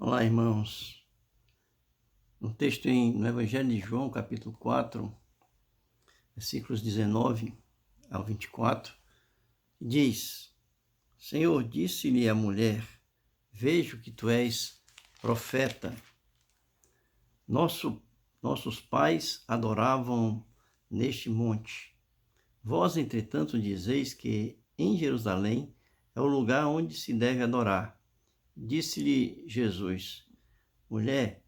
Olá, irmãos. No texto no Evangelho de João, capítulo 4, versículos 19 ao 24, diz: Senhor, disse-lhe a mulher, vejo que tu és profeta. Nossos pais adoravam neste monte. Vós, entretanto, dizeis que em Jerusalém é o lugar onde se deve adorar. Disse-lhe Jesus: Mulher,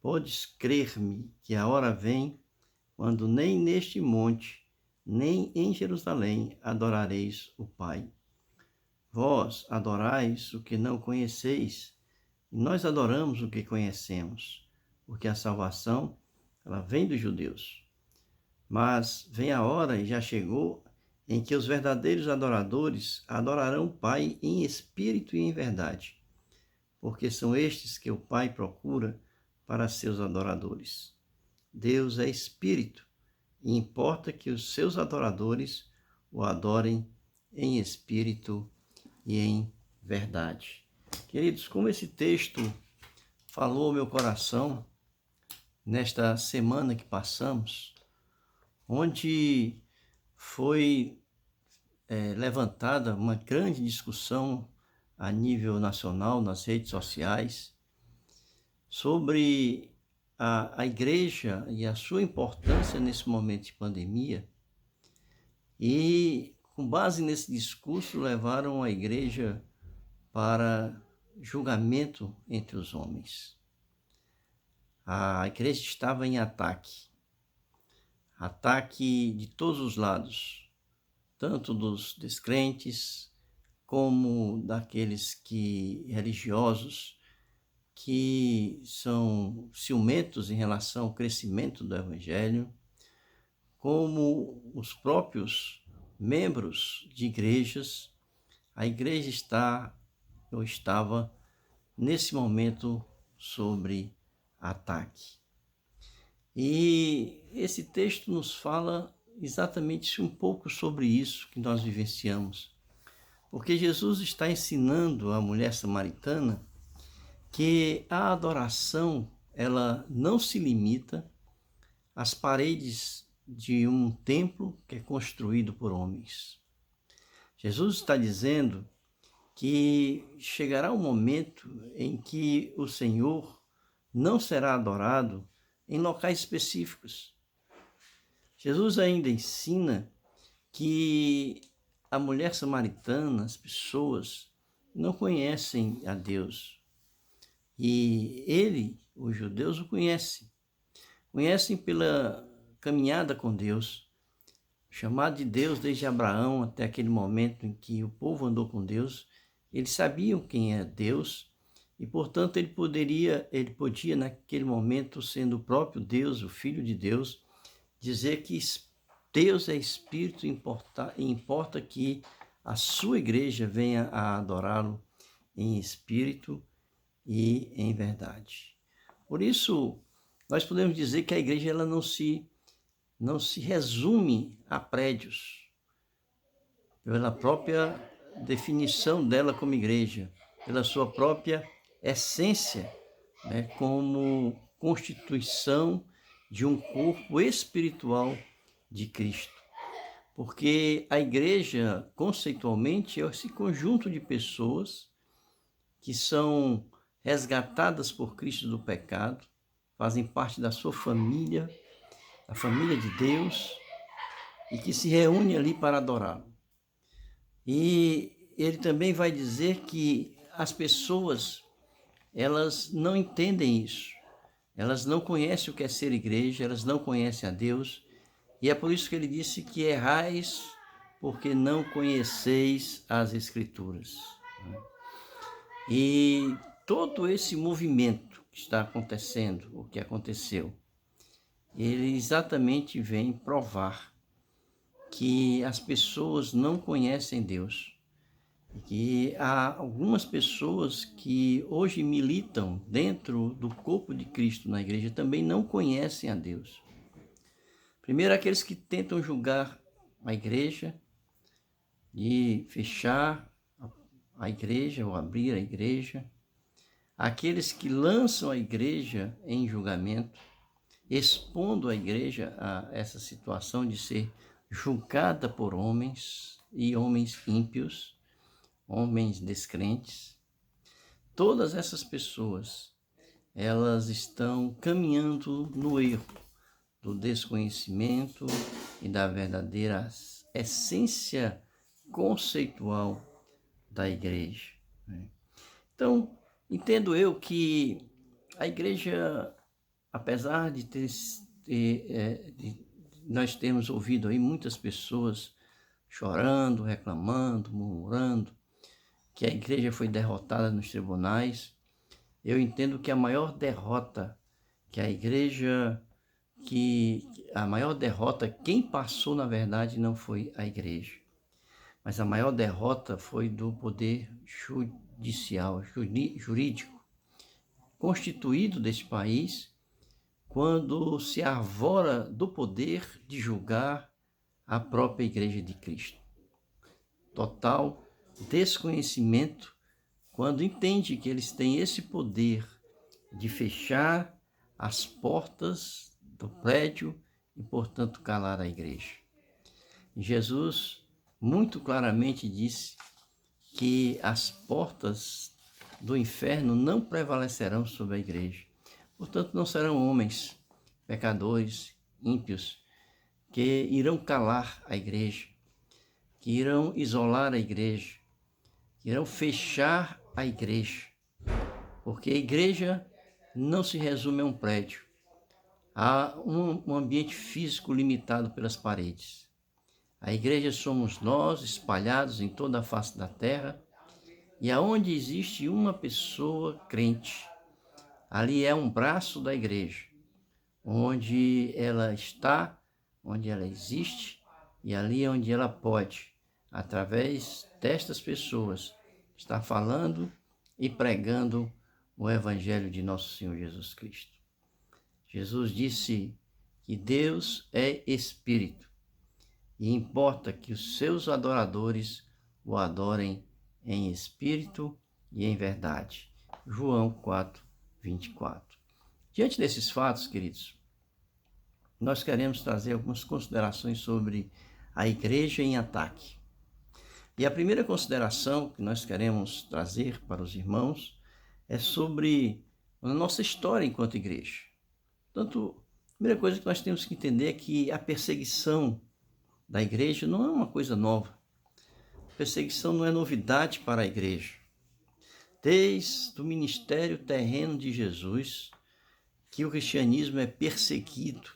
podes crer-me que a hora vem, quando nem neste monte, nem em Jerusalém adorareis o Pai. Vós adorais o que não conheceis, e nós adoramos o que conhecemos, porque a salvação, ela vem dos judeus. Mas vem a hora, e já chegou, em que os verdadeiros adoradores adorarão o Pai em espírito e em verdade, porque são estes que o Pai procura para seus adoradores. Deus é espírito e importa que os seus adoradores o adorem em espírito e em verdade. Queridos, como esse texto falou ao meu coração nesta semana que passamos, onde foi levantada uma grande discussão a nível nacional nas redes sociais sobre a igreja e a sua importância nesse momento de pandemia, e com base nesse discurso levaram a igreja para julgamento entre os homens. A igreja estava em ataque de todos os lados, tanto dos descrentes como daqueles religiosos que são ciumentos em relação ao crescimento do Evangelho, como os próprios membros de igrejas. A igreja estava nesse momento sobre ataque. E esse texto nos fala exatamente um pouco sobre isso que nós vivenciamos, porque Jesus está ensinando a mulher samaritana que a adoração, ela não se limita às paredes de um templo que é construído por homens. Jesus está dizendo que chegará um momento em que o Senhor não será adorado em locais específicos. Jesus ainda ensina que a mulher samaritana, as pessoas, não conhecem a Deus. E os judeus o conhecem pela caminhada com Deus, chamado de Deus desde Abraão até aquele momento em que o povo andou com Deus. Eles sabiam quem é Deus e, portanto, ele podia naquele momento, sendo o próprio Deus, o Filho de Deus, dizer que Deus é Espírito e importa que a sua igreja venha a adorá-lo em espírito e em verdade. Por isso, nós podemos dizer que a igreja ela não se resume a prédios, pela própria definição dela como igreja, pela sua própria essência, como constituição de um corpo espiritual de Cristo. Porque a igreja, conceitualmente, é esse conjunto de pessoas que são resgatadas por Cristo do pecado, fazem parte da sua família, a família de Deus, e que se reúne ali para adorá-lo. E ele também vai dizer que as pessoas, elas não entendem isso, elas não conhecem o que é ser igreja, elas não conhecem a Deus, e é por isso que ele disse que errais porque não conheceis as Escrituras. E todo esse movimento que está acontecendo, o que aconteceu, ele exatamente vem provar que as pessoas não conhecem Deus. E que há algumas pessoas que hoje militam dentro do corpo de Cristo na igreja também não conhecem a Deus. Primeiro, aqueles que tentam julgar a igreja e fechar a igreja ou abrir a igreja. aqueles que lançam a igreja em julgamento, expondo a igreja a essa situação de ser julgada por homens e homens ímpios, homens descrentes. Todas essas pessoas, elas estão caminhando no erro do desconhecimento e da verdadeira essência conceitual da igreja. Então, entendo eu que a igreja, apesar de nós termos ouvido aí muitas pessoas chorando, reclamando, murmurando, que a igreja foi derrotada nos tribunais, eu entendo que a maior derrota que a igreja, a maior derrota, quem passou na verdade não foi a igreja, mas a maior derrota foi do poder judicial, jurídico, constituído desse país, quando se arvora do poder de julgar a própria Igreja de Cristo. Total desconhecimento quando entende que eles têm esse poder de fechar as portas do prédio e, portanto, calar a igreja. Jesus muito claramente disse que as portas do inferno não prevalecerão sobre a igreja. Portanto, não serão homens, pecadores, ímpios, que irão calar a igreja, que irão isolar a igreja, que irão fechar a igreja. Porque a igreja não se resume a um prédio. Há um ambiente físico limitado pelas paredes. A igreja somos nós, espalhados em toda a face da terra, e aonde existe uma pessoa crente, ali é um braço da igreja, onde ela está, onde ela existe, e ali é onde ela pode, através destas pessoas, estar falando e pregando o Evangelho de nosso Senhor Jesus Cristo. Jesus disse que Deus é Espírito e importa que os seus adoradores o adorem em espírito e em verdade. João 4, 24. Diante desses fatos, queridos, nós queremos trazer algumas considerações sobre a igreja em ataque. E a primeira consideração que nós queremos trazer para os irmãos é sobre a nossa história enquanto igreja. Portanto, a primeira coisa que nós temos que entender é que a perseguição da igreja não é uma coisa nova. A perseguição não é novidade para a igreja. Desde o ministério terreno de Jesus, que o cristianismo é perseguido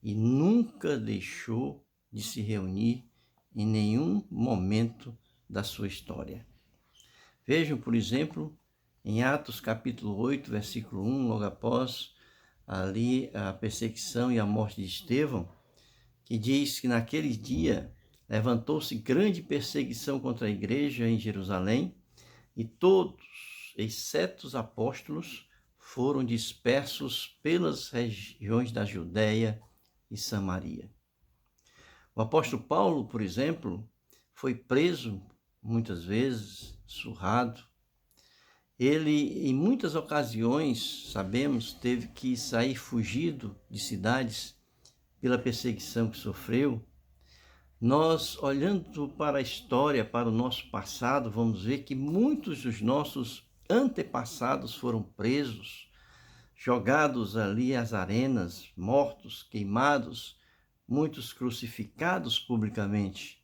e nunca deixou de se reunir em nenhum momento da sua história. Vejam, por exemplo, em Atos capítulo 8, versículo 1, logo após ali a perseguição e a morte de Estevão, que diz que naquele dia levantou-se grande perseguição contra a igreja em Jerusalém e todos, exceto os apóstolos, foram dispersos pelas regiões da Judéia e Samaria. O apóstolo Paulo, por exemplo, foi preso muitas vezes, surrado. Ele, em muitas ocasiões, sabemos, teve que sair fugido de cidades pela perseguição que sofreu. Nós, olhando para a história, para o nosso passado, vamos ver que muitos dos nossos antepassados foram presos, jogados ali às arenas, mortos, queimados, muitos crucificados publicamente.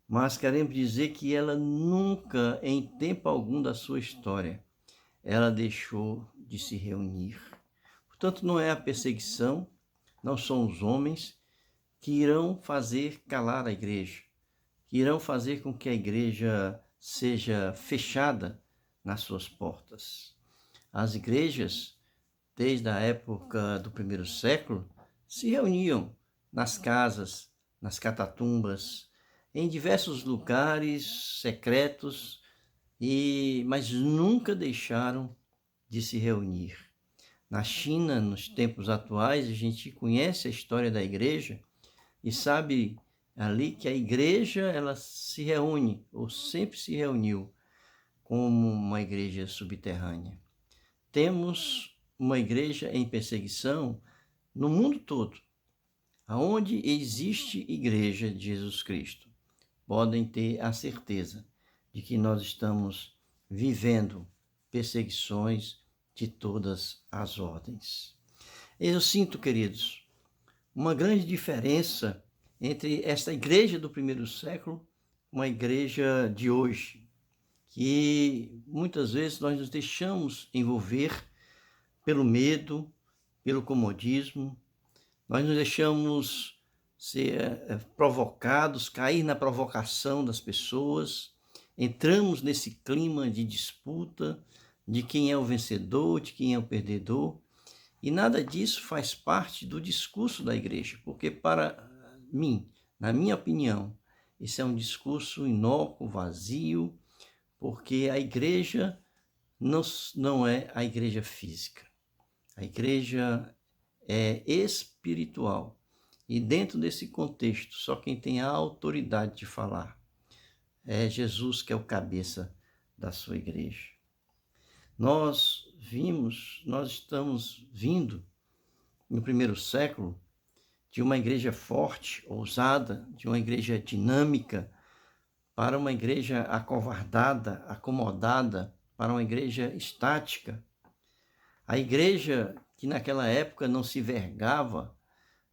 Mas queremos dizer que ela nunca, em tempo algum da sua história, ela deixou de se reunir. Portanto, não é a perseguição, não são os homens que irão fazer calar a igreja, que irão fazer com que a igreja seja fechada nas suas portas. As igrejas, desde a época do primeiro século, se reuniam nas casas, nas catatumbas, em diversos lugares secretos, mas nunca deixaram de se reunir. Na China, nos tempos atuais, a gente conhece a história da igreja e sabe ali que a igreja ela se reúne, ou sempre se reuniu, como uma igreja subterrânea. temos uma igreja em perseguição no mundo todo. Aonde existe igreja de Jesus Cristo, podem ter a certeza de que nós estamos vivendo perseguições de todas as ordens. Eu sinto, queridos, uma grande diferença entre esta igreja do primeiro século e uma igreja de hoje, que muitas vezes nós nos deixamos envolver pelo medo, pelo comodismo, nós nos deixamos ser provocados, cair na provocação das pessoas, entramos nesse clima de disputa, de quem é o vencedor, de quem é o perdedor, e nada disso faz parte do discurso da igreja, porque para mim, na minha opinião, esse é um discurso inócuo, vazio, porque a igreja não é a igreja física. A igreja é espiritual. E dentro desse contexto, só quem tem a autoridade de falar é Jesus, que é o cabeça da sua igreja. Nós estamos vindo no primeiro século de uma igreja forte, ousada, de uma igreja dinâmica, para uma igreja acovardada, acomodada, para uma igreja estática. A igreja que naquela época não se vergava,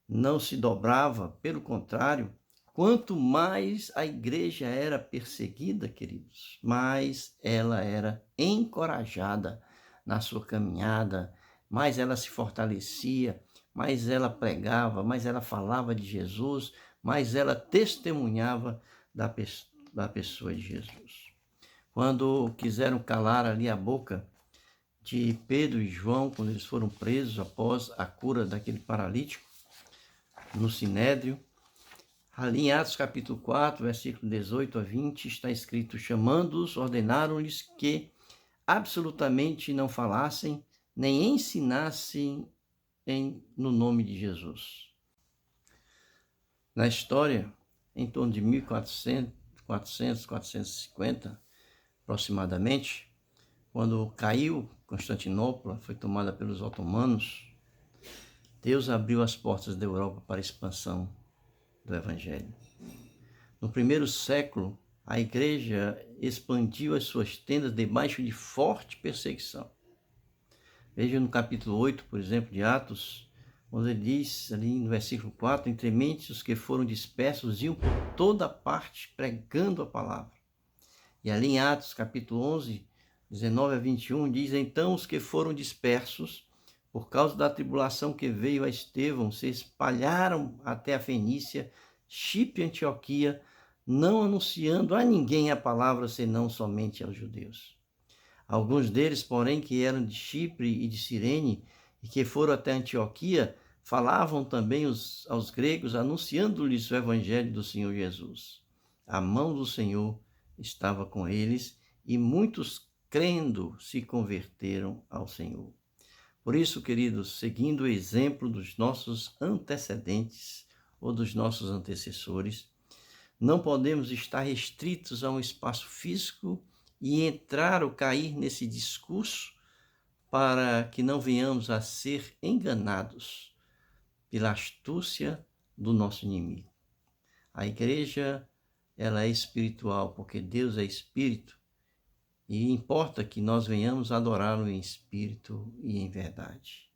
não se dobrava, pelo contrário, quanto mais a igreja era perseguida, queridos, mais ela era encorajada na sua caminhada, mais ela se fortalecia, mais ela pregava, mais ela falava de Jesus, mais ela testemunhava da pessoa de Jesus. Quando quiseram calar ali a boca de Pedro e João, quando eles foram presos após a cura daquele paralítico no Sinédrio, ali em Atos capítulo 4, versículo 18 a 20, está escrito: chamando-os, ordenaram-lhes que absolutamente não falassem, nem ensinassem no nome de Jesus. Na história, em torno de 1400, 450 aproximadamente, quando caiu Constantinopla, foi tomada pelos otomanos, Deus abriu as portas da Europa para a expansão do Evangelho. No primeiro século, a igreja expandiu as suas tendas debaixo de forte perseguição. Veja no capítulo 8, por exemplo, de Atos, onde ele diz, ali no versículo 4, entre mentes os que foram dispersos iam por toda parte pregando a palavra. E ali em Atos, capítulo 11, 19 a 21, diz: então os que foram dispersos, por causa da tribulação que veio a Estevão, se espalharam até a Fenícia, Chipre e Antioquia, não anunciando a ninguém a palavra, senão somente aos judeus. Alguns deles, porém, que eram de Chipre e de Cirene, e que foram até Antioquia, falavam também aos gregos, anunciando-lhes o evangelho do Senhor Jesus. A mão do Senhor estava com eles, e muitos, crendo, se converteram ao Senhor. Por isso, queridos, seguindo o exemplo dos nossos antecedentes ou dos nossos antecessores, não podemos estar restritos a um espaço físico e entrar ou cair nesse discurso para que não venhamos a ser enganados pela astúcia do nosso inimigo. A igreja, ela é espiritual, porque Deus é espírito, e importa que nós venhamos adorá-lo em espírito e em verdade.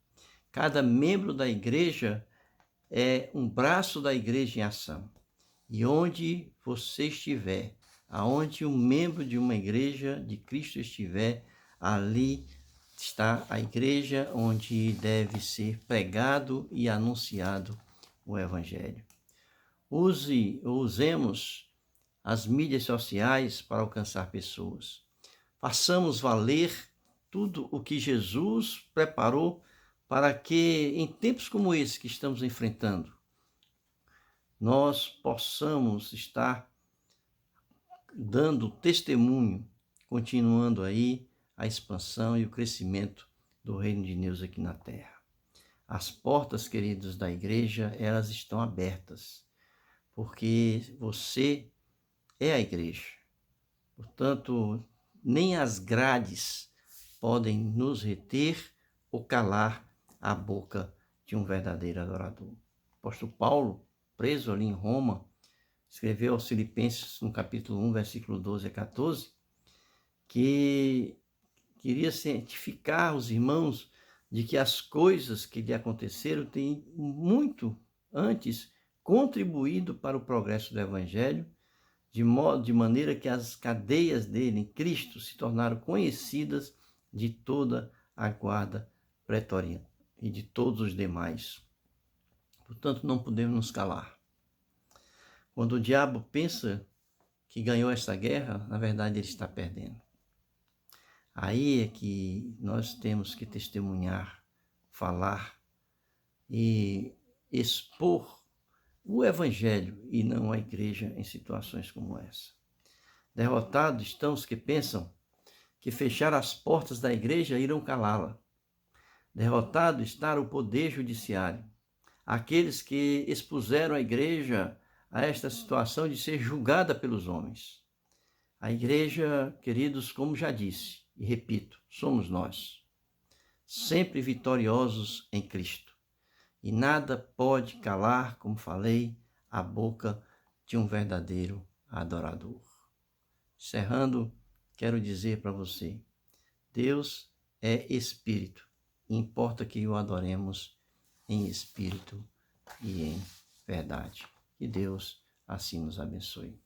Cada membro da igreja é um braço da igreja em ação. E onde você estiver, aonde um membro de uma igreja de Cristo estiver, ali está a igreja onde deve ser pregado e anunciado o evangelho. Usemos as mídias sociais para alcançar pessoas. Façamos valer tudo o que Jesus preparou para que, em tempos como esse que estamos enfrentando, nós possamos estar dando testemunho, continuando aí a expansão e o crescimento do reino de Deus aqui na terra. As portas, queridos, da igreja, elas estão abertas, porque você é a igreja. Portanto, nem as grades podem nos reter ou calar a boca de um verdadeiro adorador. O apóstolo Paulo, preso ali em Roma, escreveu aos Filipenses, no capítulo 1, versículo 12 a 14, que queria cientificar os irmãos de que as coisas que lhe aconteceram têm muito antes contribuído para o progresso do Evangelho, de maneira que as cadeias dele em Cristo se tornaram conhecidas de toda a guarda pretoriana e de todos os demais. Portanto, não podemos nos calar. Quando o diabo pensa que ganhou esta guerra, na verdade ele está perdendo. Aí é que nós temos que testemunhar, falar e expor o Evangelho e não a igreja em situações como essa. Derrotados estão os que pensam que fechar as portas da igreja irão calá-la. Derrotado está o poder judiciário. Aqueles que expuseram a igreja a esta situação de ser julgada pelos homens. A igreja, queridos, como já disse, e repito, somos nós, sempre vitoriosos em Cristo. E nada pode calar, como falei, a boca de um verdadeiro adorador. Encerrando, quero dizer para você, Deus é Espírito, e importa que o adoremos em Espírito e em verdade. Que Deus assim nos abençoe.